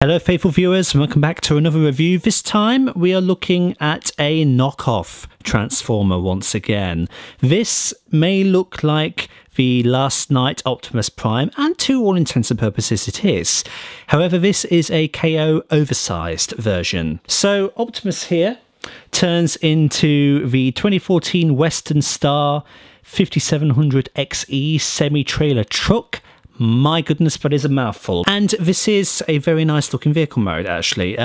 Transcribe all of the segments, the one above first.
Hello faithful viewers, and welcome back to another review. This time we are looking at a knockoff Transformer once again. This may look like the Last Knight Optimus Prime, and to all intents and purposes it is. However, this is a KO oversized version. So Optimus here turns into the 2014 Western Star 5700 XE semi-trailer truck. My goodness, but it's a mouthful. And this is a very nice looking vehicle mode, actually.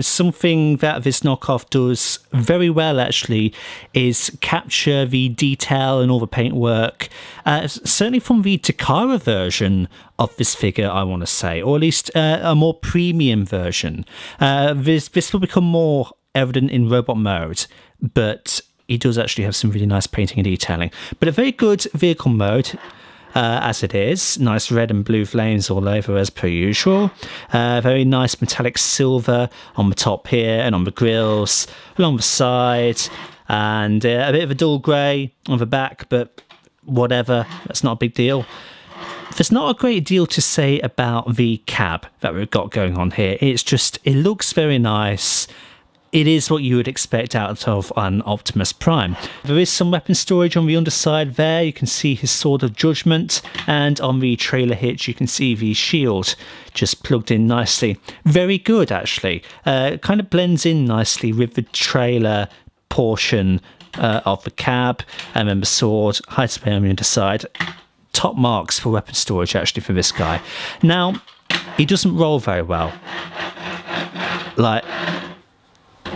Something that this knockoff does very well, actually, is capture the detail and all the paintwork. Certainly from the Takara version of this figure, I want to say, or at least a more premium version. This will become more evident in robot mode, but he does actually have some really nice painting and detailing. But a very good vehicle mode. As it is, nice red and blue flames all over as per usual. Very nice metallic silver on the top here and on the grills, along the side, and a bit of a dull grey on the back, but whatever, that's not a big deal. There's not a great deal to say about the cab that we've got going on here. It's just, it looks very nice. It is what you would expect out of an Optimus Prime. There is some weapon storage on the underside there. You can see his Sword of Judgment, and on the trailer hitch you can see the shield just plugged in nicely. Very good, actually. Kind of blends in nicely with the trailer portion of the cab, and then the sword, high display on the underside. Top marks for weapon storage, actually, for this guy. Now, he doesn't roll very well. Like,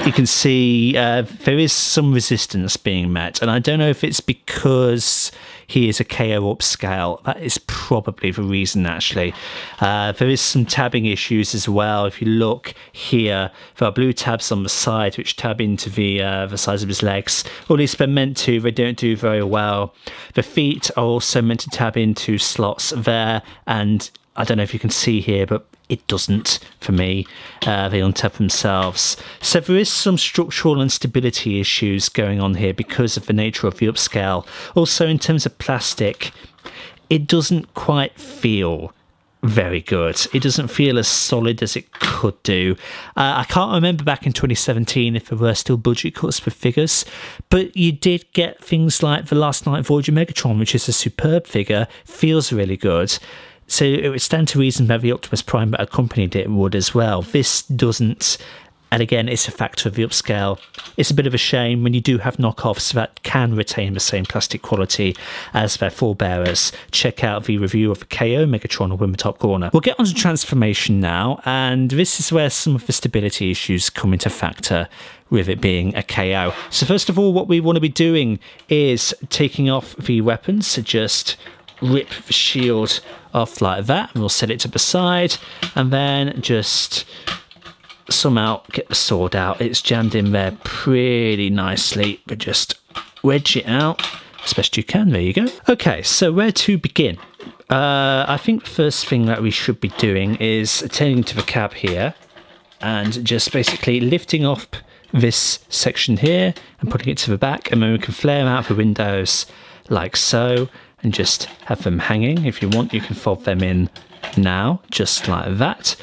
you can see there is some resistance being met, and I don't know if it's because he is a KO upscale. That is probably the reason, actually. There is some tabbing issues as well. If you look here, there are blue tabs on the side which tab into the size of his legs, or at least they're meant to. They don't do very well. The feet are also meant to tab into slots there, and I don't know if you can see here, but it doesn't for me. They untap themselves. So there is some structural and stability issues going on here because of the nature of the upscale. Also, in terms of plastic, it doesn't quite feel very good. It doesn't feel as solid as it could do. I can't remember back in 2017 if there were still budget cuts for figures, but you did get things like the Last Knight Voyager Megatron, which is a superb figure, feels really good. So it would stand to reason that the Optimus Prime that accompanied it would as well. This doesn't, and again, it's a factor of the upscale. It's a bit of a shame when you do have knockoffs that can retain the same plastic quality as their forebearers. Check out the review of the KO Megatron over in the top corner. We'll get on to transformation now, and this is where some of the stability issues come into factor with it being a KO. So first of all, what we want to be doing is taking off the weapons, so just rip the shield off like that, and we'll set it to the side, and then just somehow get the sword out. It's jammed in there pretty nicely, but just wedge it out as best you can. There you go. Okay, so where to begin? I think the first thing that we should be doing is attending to the cab here and just basically lifting off this section here and putting it to the back, and then we can flare out the windows like so, and just have them hanging. If you want, you can fold them in now, just like that.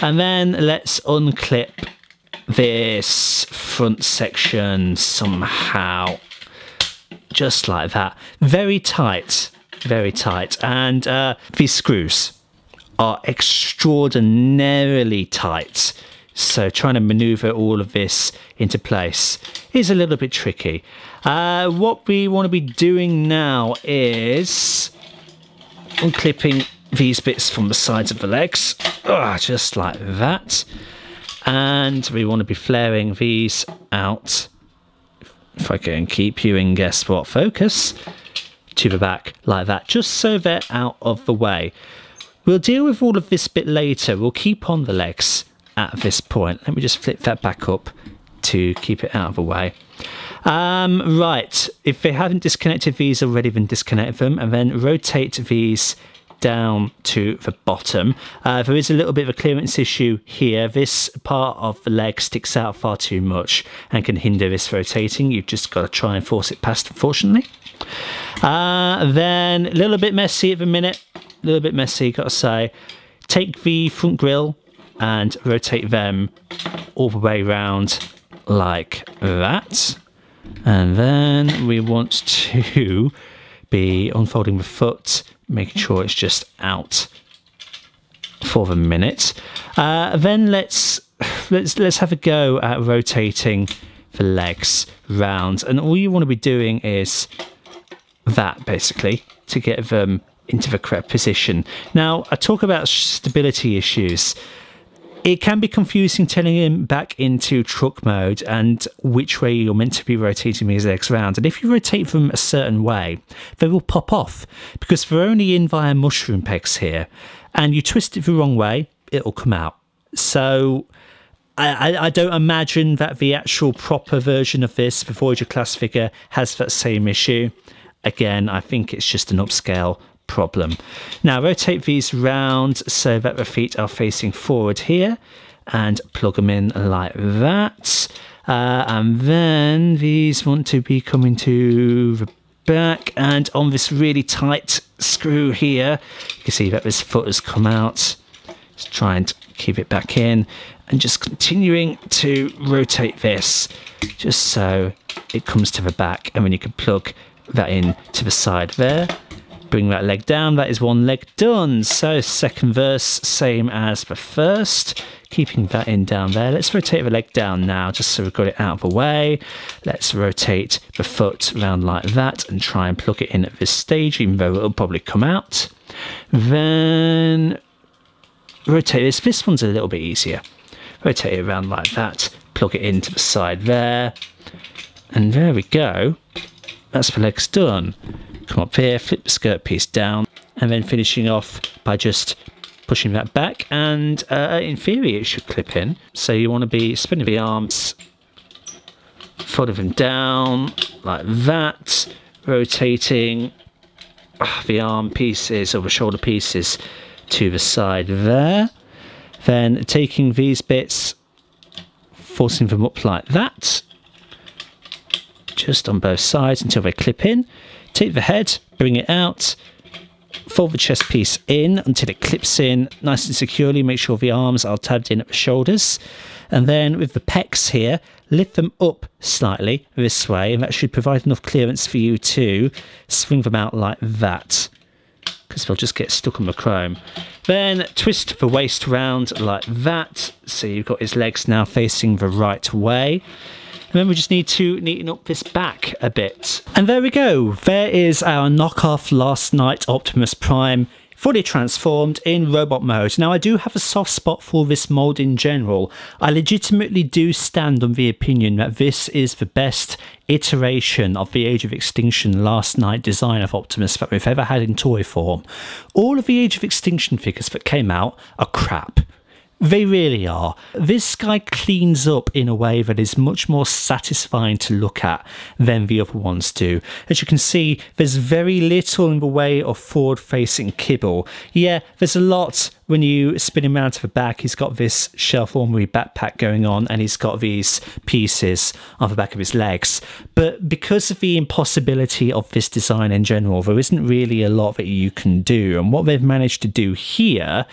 And then let's unclip this front section somehow, just like that. Very tight, very tight. And these screws are extraordinarily tight, so trying to maneuver all of this into place is a little bit tricky. What we want to be doing now is unclipping these bits from the sides of the legs, just like that. And we want to be flaring these out, if I can keep you in guess what focus, to the back like that, just so they're out of the way. We'll deal with all of this bit later. We'll keep on the legs at this point. Let me just flip that back up to keep it out of the way. Right, if they haven't disconnected these already, then disconnect them, and then rotate these down to the bottom. There is a little bit of a clearance issue here. This part of the leg sticks out far too much and can hinder this rotating. You've just got to try and force it past, unfortunately. Then a little bit messy at the minute, a little bit messy, got to say. Take the front grille and rotate them all the way around like that. And then we want to be unfolding the foot, making sure it's just out for the minute. Then let's have a go at rotating the legs round, and all you want to be doing is that, basically, to get them into the correct position. Now, I talk about stability issues. It can be confusing telling him back into truck mode and which way you're meant to be rotating these legs around. And if you rotate them a certain way, they will pop off because they're only in via mushroom pegs here. And you twist it the wrong way, it'll come out. So I don't imagine that the actual proper version of this, the Voyager class figure, has that same issue. Again, I think it's just an upscale problem. Now rotate these round so that the feet are facing forward here and plug them in like that. And then these want to be coming to the back, and on this really tight screw here, you can see that this foot has come out. Just try and keep it back in and just continuing to rotate this just so it comes to the back, and then you can plug that in to the side there. Bring that leg down. That is one leg done. So second verse, same as the first. Keeping that in down there. Let's rotate the leg down now, just so we've got it out of the way. Let's rotate the foot around like that and try and plug it in at this stage, even though it'll probably come out. Then rotate this. This one's a little bit easier. Rotate it around like that. Plug it into the side there. And there we go. That's the legs done. Come up here, flip the skirt piece down, and then finishing off by just pushing that back, and in theory it should clip in. So you want to be spinning the arms, folding them down like that, rotating the arm pieces or the shoulder pieces to the side there, then taking these bits, forcing them up like that, just on both sides until they clip in. Take the head, bring it out, fold the chest piece in until it clips in nice and securely. Make sure the arms are tabbed in at the shoulders. And then with the pecs here, lift them up slightly this way, and that should provide enough clearance for you to swing them out like that, because they'll just get stuck on the chrome. Then twist the waist round like that, so you've got his legs now facing the right way. And then we just need to neaten up this back a bit. And there we go. There is our knockoff Last Night Optimus Prime, fully transformed in robot mode. Now, I do have a soft spot for this mold in general. I legitimately do stand on the opinion that this is the best iteration of the Age of Extinction Last Night design of Optimus that we've ever had in toy form. All of the Age of Extinction figures that came out are crap. They really are. This guy cleans up in a way that is much more satisfying to look at than the other ones do. As you can see, there's very little in the way of forward-facing kibble. Yeah, there's a lot when you spin him around to the back. He's got this Shelf Armory backpack going on, and he's got these pieces on the back of his legs. But because of the impossibility of this design in general, there isn't really a lot that you can do. And what they've managed to do here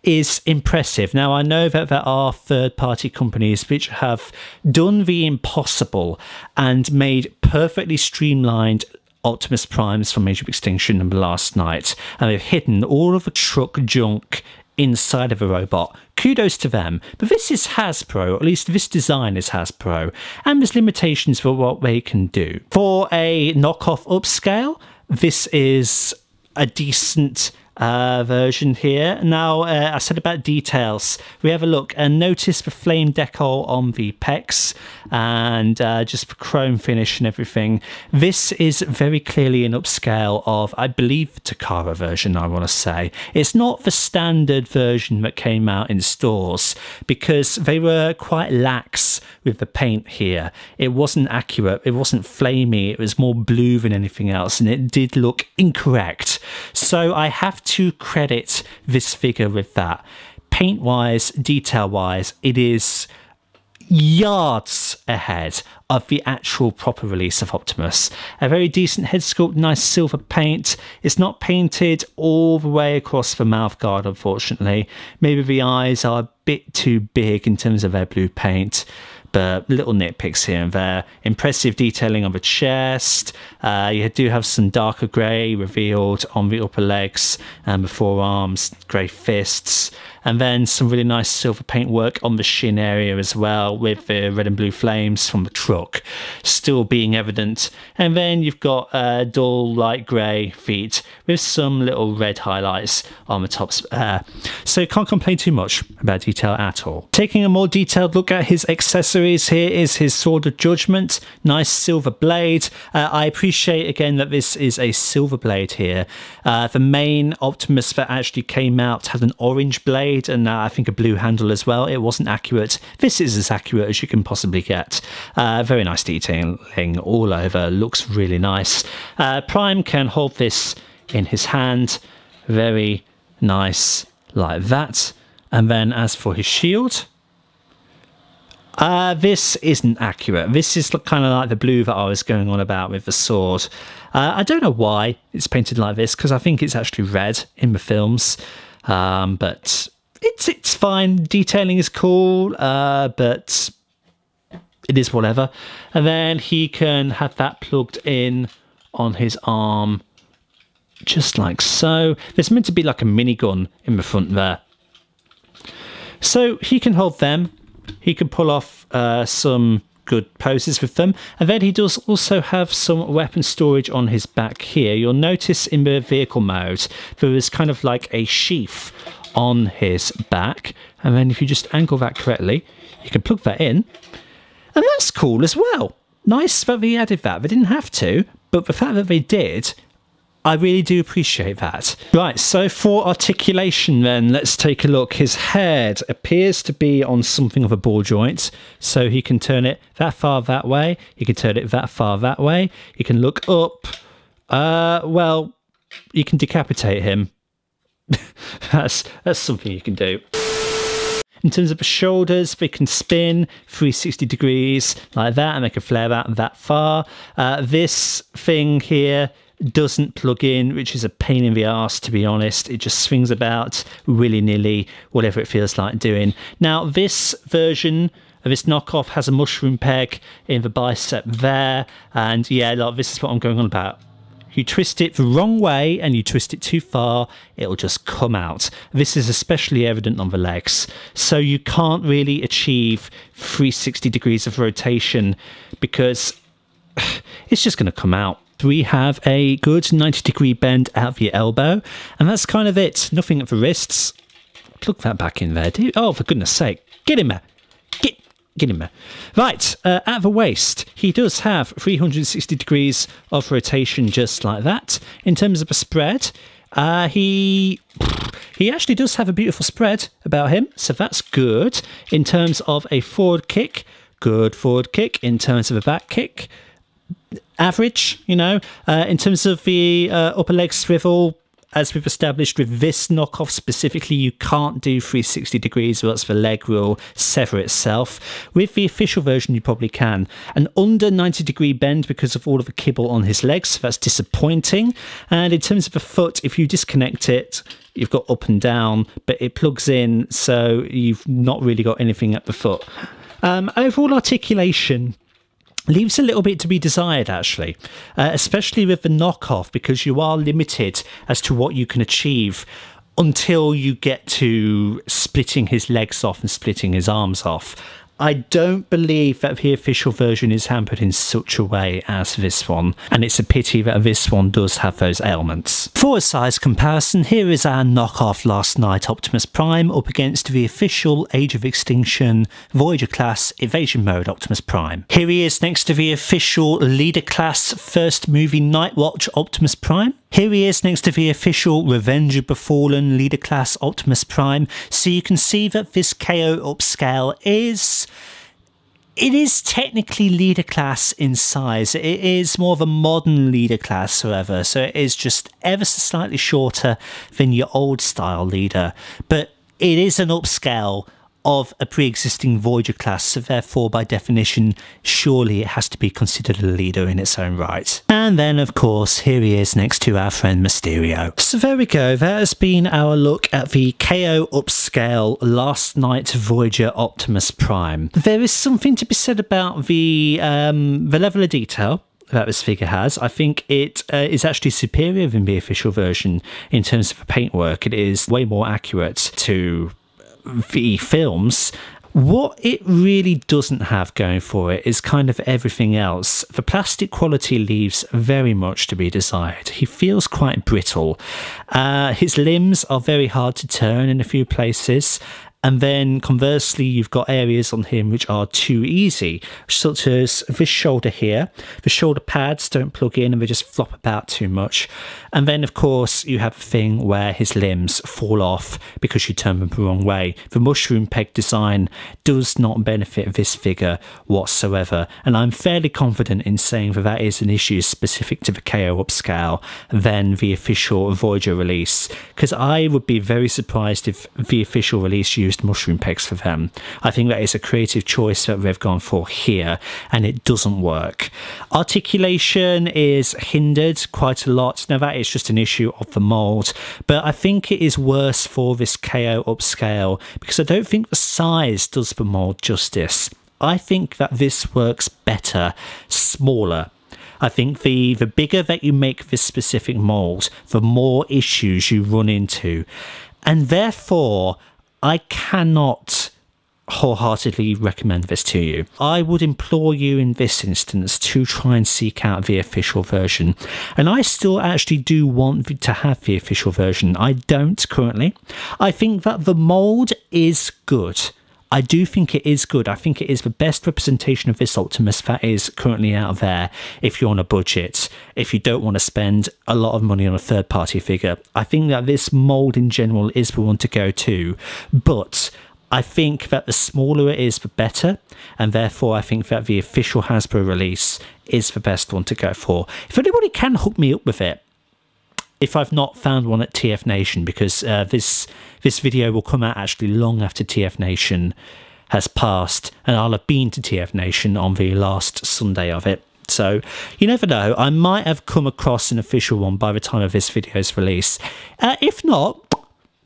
is impressive. Now, I know that there are third-party companies which have done the impossible and made perfectly streamlined Optimus Primes from Age of Extinction and Last Night, and they've hidden all of the truck junk inside of a robot. Kudos to them. But this is Hasbro, or at least this design is Hasbro, and there's limitations for what they can do. For a knockoff upscale, this is a decent version here. Now, I said about details. We have a look and notice the flame decal on the pecs and just the chrome finish and everything. This is very clearly an upscale of, I believe, the Takara version, I want to say. It's not the standard version that came out in stores because they were quite lax with the paint here. It wasn't accurate, it wasn't flamey, it was more blue than anything else, and it did look incorrect. So I have to credit this figure with that. Paint wise, detail wise, it is yards ahead of the actual proper release of Optimus. A very decent head sculpt, nice silver paint. It's not painted all the way across the mouth guard, unfortunately. Maybe the eyes are bit too big in terms of their blue paint, but little nitpicks here and there. Impressive detailing on the chest. You do have some darker grey revealed on the upper legs and the forearms, grey fists, and then some really nice silver paint work on the shin area as well, with the red and blue flames from the truck still being evident. And then you've got dull light grey feet with some little red highlights on the tops there. So can't complain too much about detail at all. Taking a more detailed look at his accessories, here is his Sword of Judgment, nice silver blade. I appreciate again that this is a silver blade here. The main Optimus that actually came out had an orange blade, and I think a blue handle as well. It wasn't accurate. This is as accurate as you can possibly get. Very nice detailing all over, looks really nice. Prime can hold this in his hand, very nice like that. And then as for his shield, this isn't accurate. This is kind of like the blue that I was going on about with the sword. I don't know why it's painted like this, because I think it's actually red in the films, but it's fine. Detailing is cool, but it is whatever. And then he can have that plugged in on his arm, just like so. There's meant to be like a minigun in the front there. So he can hold them. He can pull off some good poses with them. And then he does also have some weapon storage on his back here. You'll notice in the vehicle mode, there is kind of like a sheath on his back. And then if you just angle that correctly, you can plug that in. And that's cool as well. Nice that they added that. They didn't have to, but the fact that they did, I really do appreciate that. Right, so for articulation then, let's take a look. His head appears to be on something of a ball joint, so he can turn it that far that way, he can turn it that far that way, he can look up, well, you can decapitate him. That's something you can do. In terms of the shoulders, they can spin 360 degrees like that, and they can flare out that far. This thing here doesn't plug in, which is a pain in the arse, to be honest. It just swings about willy-nilly, whatever it feels like doing. Now, this version of this knockoff has a mushroom peg in the bicep there, and yeah, like, this is what I'm going on about. You twist it the wrong way and you twist it too far, it'll just come out. This is especially evident on the legs. So you can't really achieve 360 degrees of rotation because it's just going to come out. We have a good 90-degree bend out of your elbow, and that's kind of it. Nothing at the wrists. Plug that back in there, dude. Oh, for goodness sake. Get in there. Get him there. Right, at the waist, he does have 360 degrees of rotation just like that. In terms of a spread, he actually does have a beautiful spread about him, so that's good. In terms of a forward kick, good forward kick. In terms of a back kick, average, you know. In terms of the upper leg swivel, as we've established with this knockoff specifically, you can't do 360 degrees, or else the leg will sever itself. With the official version, you probably can. An under 90-degree bend because of all of the kibble on his legs, so that's disappointing. And in terms of the foot, if you disconnect it, you've got up and down, but it plugs in, so you've not really got anything at the foot. Overall articulation leaves a little bit to be desired, actually, especially with the knockoff, because you are limited as to what you can achieve until you get to splitting his legs off and splitting his arms off. I don't believe that the official version is hampered in such a way as this one, and it's a pity that this one does have those ailments. For a size comparison, here is our knockoff Last Knight Optimus Prime up against the official Age of Extinction Voyager class Evasion Mode Optimus Prime. Here he is next to the official Leader class First Movie Nightwatch Optimus Prime. Here he is next to the official Revenge of the Fallen Leader class Optimus Prime, so you can see that this KO upscale is technically leader class in size. It is more of a modern leader class, however, so it is just ever so slightly shorter than your old style leader, but it is an upscale of a pre-existing Voyager class, so therefore by definition surely it has to be considered a leader in its own right. And then of course here he is next to our friend Mysterio. So there we go, that has been our look at the KO upscale Last Night Voyager Optimus Prime. There is something to be said about the level of detail that this figure has. I think it is actually superior than the official version in terms of the paintwork. It is way more accurate to the films. What it really doesn't have going for it is kind of everything else. The plastic quality leaves very much to be desired. He feels quite brittle. His limbs are very hard to turn in a few places. And then conversely, you've got areas on him which are too easy, such as this shoulder here. The shoulder pads don't plug in and they just flop about too much. And then, of course, you have a thing where his limbs fall off because you turn them the wrong way. The mushroom peg design does not benefit this figure whatsoever. And I'm fairly confident in saying that that is an issue specific to the KO upscale than the official Voyager release. Because I would be very surprised if the official release used mushroom pegs for them. I think that is a creative choice that they've gone for here, and it doesn't work. Articulation is hindered quite a lot. Now that is just an issue of the mould, but I think it is worse for this KO upscale because I don't think the size does the mould justice. I think that this works better smaller. I think the bigger that you make this specific mould, the more issues you run into, and therefore I cannot wholeheartedly recommend this to you. I would implore you in this instance to try and seek out the official version. And I still actually do want to have the official version. I don't currently. I think that the mould is good. I do think it is good. I think it is the best representation of this Optimus that is currently out there if you're on a budget, if you don't want to spend a lot of money on a third-party figure. I think that this mould in general is the one to go to, but I think that the smaller it is, the better, and therefore I think that the official Hasbro release is the best one to go for. If anybody can hook me up with it, if I've not found one at TF Nation, because this video will come out actually long after TF Nation has passed, and I'll have been to TF Nation on the last Sunday of it. So you never know, I might have come across an official one by the time of this video's release. If not,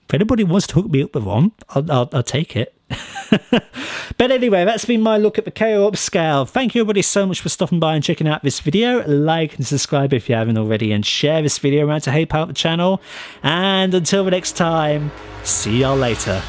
if anybody wants to hook me up with one, I'll take it. But anyway, that's been my look at the KO upscale. Thank you everybody so much for stopping by and checking out this video. Like and subscribe if you haven't already, and share this video around to help out the channel. And until the next time, see y'all later.